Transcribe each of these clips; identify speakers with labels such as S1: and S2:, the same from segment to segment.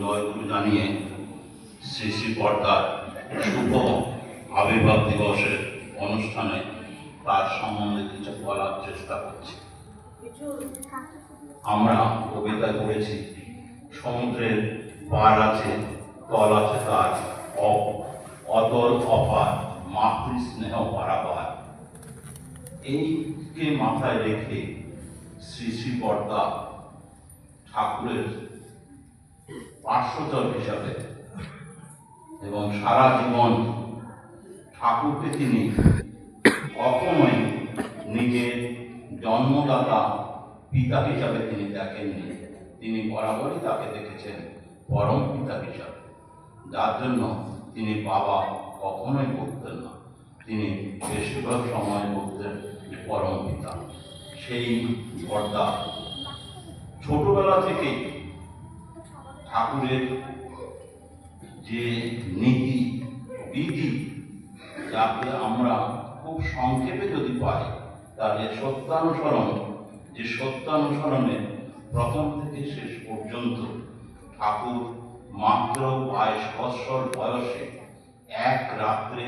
S1: জয়গুরু জানিয়ে শ্রী শ্রী বর্দার শুভ আবির্ভাব দিবসের অনুষ্ঠানে তার সম্বন্ধে কিছু বলার চেষ্টা করছি। আমরা কবিতা পড়েছি, সমুদ্রের পার আছে, তল আছে তার অতল অপার, মাতৃস্নেহ পারাবার। এইকে মাথায় রেখে শ্রী শ্রী বর্দা ঠাকুরের পার্শ্বচর হিসাবে এবং সারা জীবন ঠাকুরকে তিনি কখনোই নিজের জন্মদাতা পিতা হিসাবে তিনি দেখেননি। তিনি বরাবরই তাকে দেখেছেন পরম পিতা হিসাবে, যার জন্য তিনি বাবা কখনোই বলতেন না, তিনি বেশিরভাগ সময় বলতেন পরম পিতা। সেই বর্দা ছোটবেলা থেকেই ঠাকুরের যে নীতি বিধি, যাকে আমরা খুব সংক্ষেপে যদি পাই, তাহলে সত্যানুসরণ, যে সত্যানুসরণের প্রথম থেকে শেষ পর্যন্ত ঠাকুর মাত্র 22 বৎসর বয়সে এক রাত্রে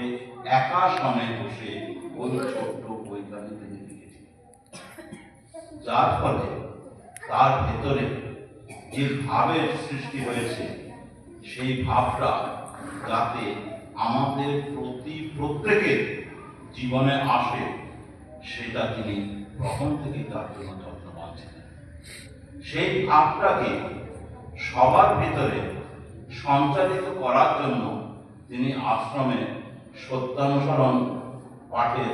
S1: একা সমে বসে ওই ছোট্ট বইখানি তিনি লিখেছিলেন, যার ফলে তার ভেতরে যে ভাবের সৃষ্টি হয়েছে, সেই ভাবটা যাতে আমাদের প্রত্যেকের জীবনে আসে, সেটা তিনি প্রথম থেকে তার জন্য যত্নবান ছিলেন। সেই ভাবটাকে সবার ভিতরে সঞ্চারিত করার জন্য তিনি আশ্রমে সত্যানুসরণ পাঠের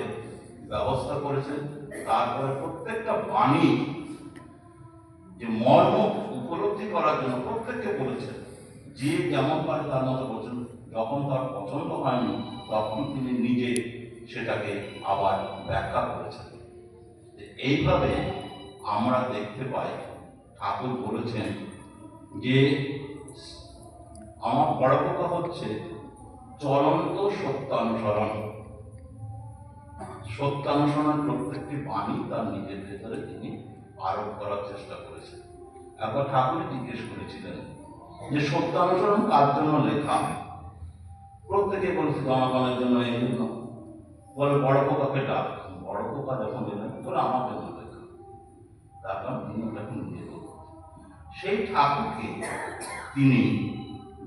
S1: ব্যবস্থা করেছেন। তারপরে প্রত্যেকটা বাণী যে মর্ম উপলব্ধি করার জন্য প্রত্যেককে বলেছেন, যে যেমন পারে তার মতো বলছেন। যখন তার পছন্দ হয়নি, তখন তিনি নিজে সেটাকে আবার ব্যাখ্যা করেছেন। এইভাবে আমরা দেখতে পাই ঠাকুর বলেছেন যে আমার বড় কথা হচ্ছে চলন্ত সত্যানুসরণ। সত্যানুসরণের প্রত্যেকটি বাণী তার নিজের ভেতরে তিনি আরোপ করার চেষ্টা করেছেন। একবার ঠাকুর জিজ্ঞেস করেছিলেন যে সত্যানুসরণ কার জন্য লেখা? প্রত্যেকে বলেছে জনগণের জন্য, এই জন্য। বলে বড় পোকাকে ডাক। বড় পোকা যখন দিলেন বলে আমার জন্য লেখা, তার কারণ তিনি ওটাকে নিজে বলতেন। সেই ঠাকুরকে তিনি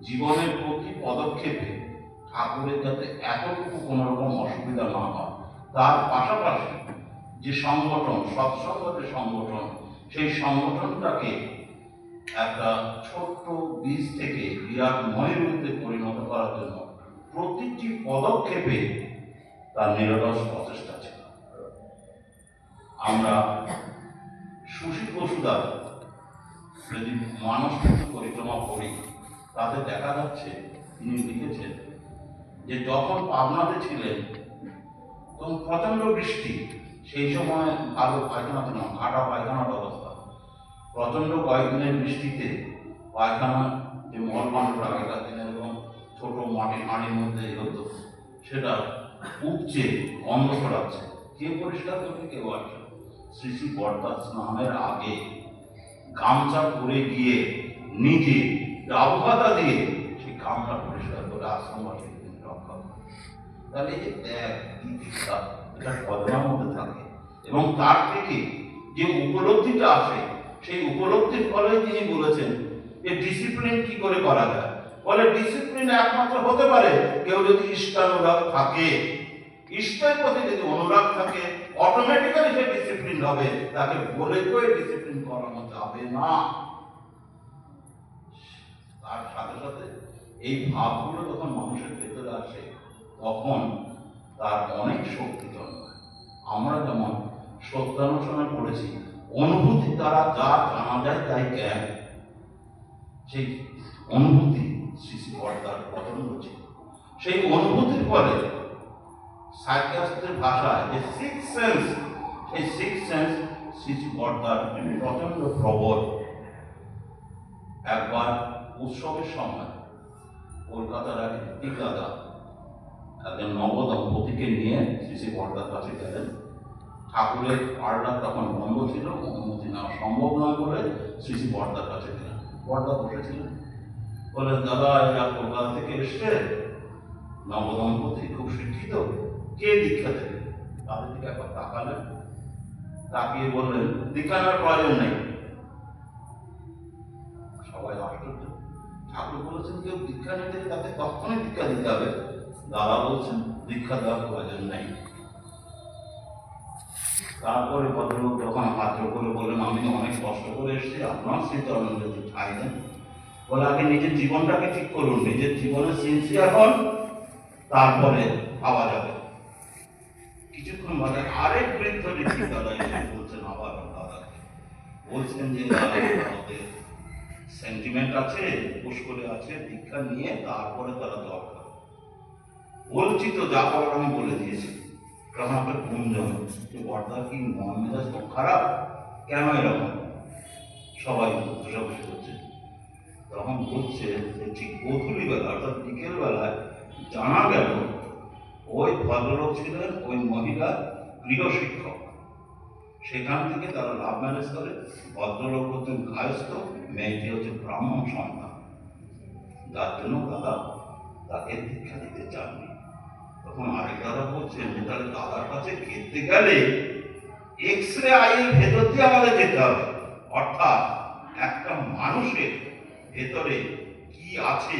S1: জীবনের প্রতি পদক্ষেপে ঠাকুরের যাতে এতটুকু কোনো রকম অসুবিধা না হয়, তার পাশাপাশি যে সংগঠন, সৎসঙ্গ যে সংগঠন, সেই সংগঠনটাকে একটা ছোট্ট বীজ থেকে বিরাট ময়ূরূপে পরিণত করার জন্য প্রতিটি পদক্ষেপে তার নিরলস প্রচেষ্টা ছিল। আমরা সুশীল বসুদার যদি মানসপত্র পরিক্রমা করি, তাতে দেখা যাচ্ছে তিনি লিখেছেন যে যখন পাবনাতে ছিলেন তখন প্রচন্ড বৃষ্টি, সেই সময় ভালো পায়খানা ছিল না, কাটা পায়খানার অবস্থা। প্রচন্ড কয়েকদিনের বৃষ্টিতে পায়খানা যে মলমানটা আগেকার দিনের এবং ছোট মাটির হাঁড়ির মধ্যে হতো, সেটা উপচে গন্ধ ছড়াচ্ছে। কে পরিষ্কার করবে? কেউ আসছে। শ্রী শ্রী বর্দা স্নানের আগে গামছা পরে গিয়ে নিজে ডাবভাতা দিয়ে সেই গামছা পরিষ্কার করে আশ্রমবাসী রক্ষা করে। তাহলে এই যে ত্যাগ, দীক্ষা, এটা কদমার মধ্যে থাকে এবং তার থেকে যে উপলব্ধিটা আসে, সেই উপলব্ধির ফলে তিনি বলেছেন যে ডিসিপ্লিন কি করে করা যায়। বলে ডিসিপ্লিন একমাত্র হতে পারে কেউ যদি ইষ্টানুরাগ থাকে, ইষ্টের প্রতি যদি অনুরাগ থাকে, অটোমেটিক্যালি সে ডিসিপ্লিন হবে। তাকে বলে কেউ ডিসিপ্লিন করানো যাবে না। তার সাথে সাথে এই ভাবগুলো যখন মানুষের ভেতরে আসে, তখন তার অনেক শক্তি জন্মায়। আমরা যেমন সত্যানুসরণ করেছি, অনুভূতি দ্বারা যা জানা যায় তাই জ্ঞান। সেই অনুভূতি শ্রী শ্রী বর্দার প্রচন্ড ছিল। সেই অনুভূতির পরে সাইকিয়াট্রিস্টের ভাষায় যে সিক্স সেন্স, সেই সিক্স সেন্স শ্রী শ্রী বর্দার প্রচন্ড প্রবল। একবার উৎসবের সময় কলকাতার এক টিকাদা একজন নবদম্পতিকে নিয়ে শ্রী শ্রী বর্দার কাছে গেলেন। ঠাকুরের পার্লার তখন বন্ধ ছিল, অনুমতি নেওয়া সম্ভব নয় বলে শ্রী শ্রী বর্দার কাছে গেলেন। বর্দা বসেছিলেন। বলেন, দাদা এরা কলকাতা থেকে এসছে, নবদম্পতি, খুব শিক্ষিত, কে দীক্ষা দেবে? তাদের দিকে একবার তাকালেন, তাকিয়ে বললেন, দীক্ষা নেওয়ার প্রয়োজন নেই। সবাই আশ্চর্য। ঠাকুর বলেছেন কেউ দীক্ষা নিতে তাকে তখনই দীক্ষা দিতে হবে। দাদা বলছেন দীক্ষা দেওয়ার প্রয়োজন নেই। তারপরে ভদ্রলোক যখন হাত জোড় করে বললেন, আমি অনেক কষ্ট করে এসেছি, আপনার শ্রীচরণে যদি ঠাঁই দেন। বলে, আগে নিজের জীবনটাকে ঠিক করুন, নিজের জীবনে সিনসিয়ার হন, তারপরে পাওয়া যাবে। কিছুক্ষণ বাদে আরেক বৃদ্ধ ঋষি দাদা এসে বলছেন, আবার দাদাকে বলছেন যে আমাদের সেন্টিমেন্ট আছে, পুষ্করে আছে, দীক্ষা নিয়ে তারপরে তারা জল খাবে। বলছি তো, যা করার আমি বলে দিয়েছি। তখন আপনার গুঞ্জন যে বর্দার কি মন মেজাজ খুব খারাপ, কেন এরকম? সবাই ঘোষাঘুষি করছে। তখন বলছে যে ঠিক গধূলি বেলা অর্থাৎ বিকেল বেলায় জানা গেল ওই ভদ্রলোক ছিলেন ওই মহিলা গৃহশিক্ষক। সেখান থেকে তারা লাভ ম্যারেজ করে। ভদ্রলোক হচ্ছেন কায়স্থ, মেয়েটি হচ্ছে ব্রাহ্মণ সন্তান, যার জন্য দাদা তাকে দীক্ষা দিতে চাননি। তখন আরেক দাদা বলছেন যে তাহলে দাদার কাছে খেতে গেলে এক্স রে আইয়ের ভেতর দিয়ে আমাদের যেতে হবে, অর্থাৎ একটা মানুষের ভেতরে কি আছে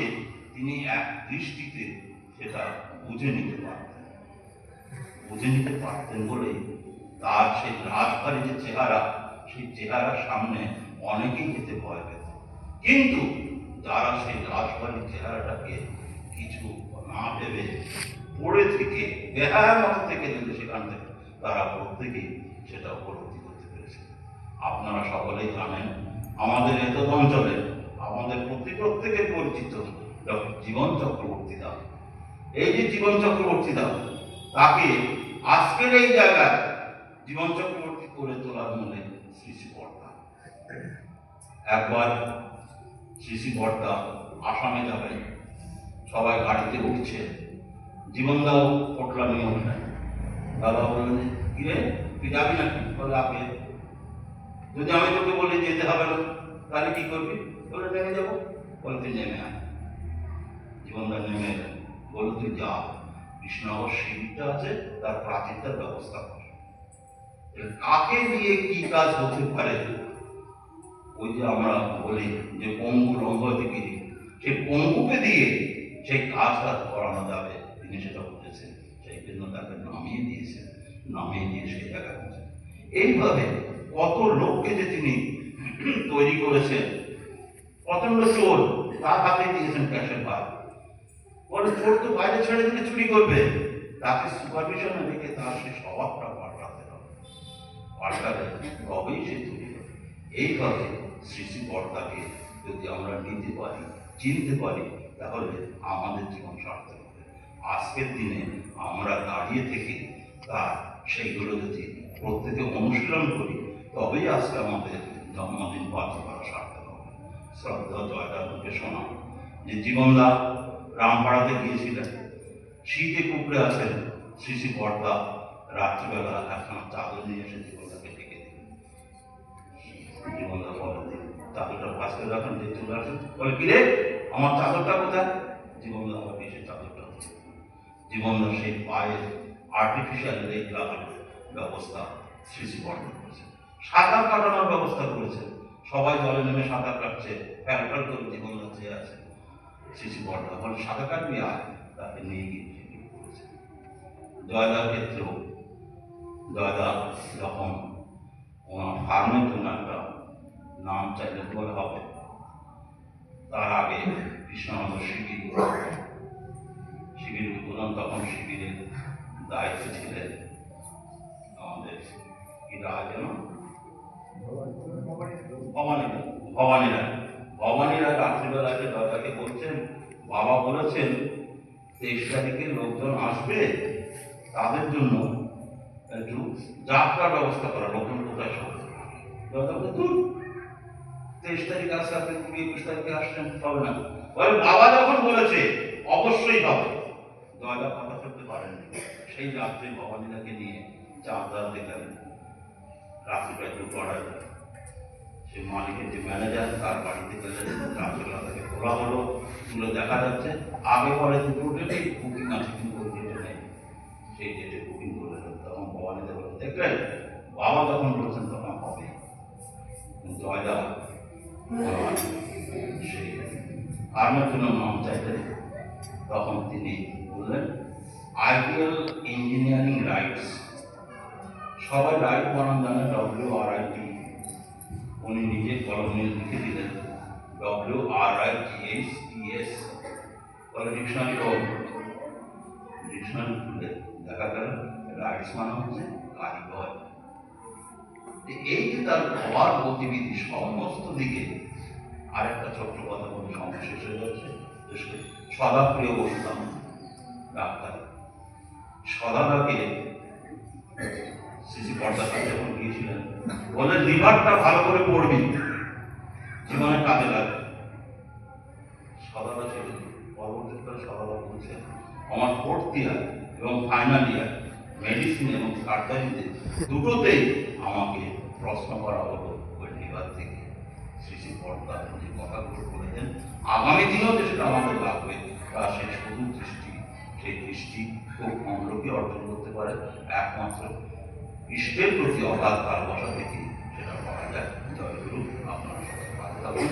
S1: তিনি এক দৃষ্টিতে সেটা বুঝে নিতে পারতেন। বুঝে নিতে পারতেন বলেই তার সেই রাজবাড়ির যে চেহারা, সেই চেহারার সামনে অনেকেই যেতে ভয় পেত। কিন্তু যারা সেই রাজবাড়ির চেহারাটাকে কিছু না ভেবে পড়ে থেকে বেহায়ার মতো থেকে যদি সেখান থেকে তারা প্রত্যেকেই সেটা উপলব্ধি করতে পেরেছে। আপনারা সকলেই জানেন, আমাদের এত অঞ্চলে আমাদের প্রত্যেকের পরিচিত ডক্টর জীবন চক্রবর্তী দা। এই যে জীবন চক্রবর্তী দা, তাকে আজকের এই জায়গায় জীবন চক্রবর্তী করে তোলার মূলে শ্রী শ্রী বর্দা। একবার শ্রী শ্রী বর্দা আসামে যাবেন, সবাই গাড়িতে উঠছে, জীবনদাও পটলা নিয়ে উঠলেন। দাদা বললেন, কিরে তুই যাবি নাকি? বলে, আগে যদি আমি তোকে বলি যেতে হবে না তাহলে কি করবি? বলে, নেমে যাবো। বলে, তুই নেমে আয়। জীবনদা নেমে এলেন। বলে, তুই যা, কৃষ্ণনগর শিবিরটা আছে তার প্রাচীরটার ব্যবস্থা কর। কাকে দিয়ে কি কাজ হতে পারে? ওই যে আমরা বলি যে পঙ্গু লঙ্ঘতিগিরি, সেই পঙ্গুকে দিয়ে সেই কাজটা করানো যাবে, তিনি সেটা বুঝেছেন। সেই জন্য তাকে নামিয়ে দিয়েছেন, নামিয়ে দিয়ে সেই জায়গায় পৌঁছে। এইভাবে কত লোককে যে তিনি তৈরি করেছেন। প্রচন্ড চোর, তার হাতে দিয়েছেন ক্যাশের ভার। বলে, চোর তো বাইরে ছেড়ে দিলে চুরি করবে, তাকে সুপারভিশনে রেখে তার সেই স্বভাবটা পাল্টাতে হবে, পাল্টালে তবেই সে তৈরি হবে। এইভাবে শ্রী শ্রী বর্দাকে যদি আমরা নিতে পারি, চিনতে পারি, তাহলে আমাদের জীবন সার্থক হবে। আজকের দিনে আমরা দাঁড়িয়ে থেকে তার সেইগুলো যদি প্রত্যেকে অনুশীলন করি, তবেই আজকে আমাদের জন্মদিন পালন করা সার্থক হবে। শ্রদ্ধা জয়দাকে শোনা যে জীবনদা রামপাড়াতে গিয়েছিলেন, শীতে কুকড়ে আছেন, শ্রী শ্রী বর্দা রাত্রিবেলা একখানা চাদর নিয়ে এসে জীবনদাকে ডেকে দিলেন। জীবনদা বলে, চাদরটা ভাস করে রাখেন, যে চলে আসেন। বলে, কিরে আমার চাদরটা কোথায়? জীবনদা হবে সে চাদরটা হচ্ছে। জীবনদা সেই পায়ের আর্টিফিশিয়াল লেগ লাগানোর ব্যবস্থা শ্রী শ্রী বর্দা করেছে। সাঁতার কাটানোর ব্যবস্থা করেছে। সবাই জলে নেমে সাঁতার কাটছে, ফ্যাল ফ্যাল করে জীবনদা চেয়ে আছে। শ্রী শ্রী বর্দা বলে, সাঁতার কাটবি আয়, তাকে নিয়ে গিয়ে সেটি করেছে। জয়দার ক্ষেত্রেও জয়দা যখন ওনার ফার্মের জন্য একটা নাম চাইলে বলে হবে, তার আগে কৃষ্ণনগর শিবির উদ্বোধন, তখন শিবিরের দায়িত্ব ছিলেন আমাদের কি রায় যেন ভবানীরা রাত্রিবেলাকে দাদাকে বলছেন, বাবা বলেছেন 23 তারিখে লোকজন আসবে, তাদের জন্য একটু যাত্রার ব্যবস্থা করা, লোকজন কোথায় সব। দাদা বলতো 23 তারিখ আসলে আপনি 21 তারিখে আসছেন, হবে না। বলে, বাবা যখন বলেছে অবশ্যই হবে। দয়দা কথা করতে পারেননি। সেই রাত্রে ভবানীদাকে নিয়ে চাঁদা দেখালেন, রাত্রিটা একটু গড়ায় সে মালিকের যে ম্যানেজার তার বাড়িতে গেলেন, রাত্রিবেলা তাকে খোলা হলো, তুলে দেখা যাচ্ছে আগে পরে দুটো ডেটেই বুকিং আছে, কিন্তু ওই ডেটে নেই। সেই ডেটে বুকিং করলেন, তখন ভবানীতে বলে দেখলেন, বাবা যখন বলেছেন তখন হবে। জয়দা সেই ফার্মের জন্য নাম চাইলেন, তখন তিনি বললেন আইডিয়াল ইঞ্জিনিয়ারিং রাইটস। সবাই রাইট বানান জানে, WRIT। উনি নিজে কলমে লিখে দিলেন WRIGHTS। বলে ডিকশনারি হোক, ডিকশনারি খুলে দেখা গেল রাইটস মানে হচ্ছে কারিগর। এই যে তার হওয়ার গতিবিধি সমস্ত দিকে। আরেকটা ছোট্ট কথা বলে সময় শেষ হয়ে যাচ্ছে। সদাপ্রিয় বসতাম ডাক্তার, সদাদাকে সিসি পর্দার কাছে যখন গিয়েছিলেন, বলে লিভারটা ভালো করে পড়বি, জীবনে কাজে লাগবে। সদাদা ছিল। পরবর্তীকালে সদাদা বলছেন আমার 4th ইয়ার এবং ফাইনাল ইয়ার মেডিসিন এবং সার্জারিতে দুটোতেই আমাকে প্রশ্ন করা হলো ওই লিভার থেকে। সিসি পর্দা যে কথাগুলো বলেছেন, আগামী দিনেও যে সেটা আমাদের লাগবে, তা সেই শুধু দৃষ্টি, সেই দৃষ্টি খুব কম লোকই অর্জন করতে পারে। একমাত্র ইষ্টের প্রতি অগাধ ভালোবাসা থেকে সেটা করা যায়। জয়গুরু, আপনার সবাই ভালো থাকুন।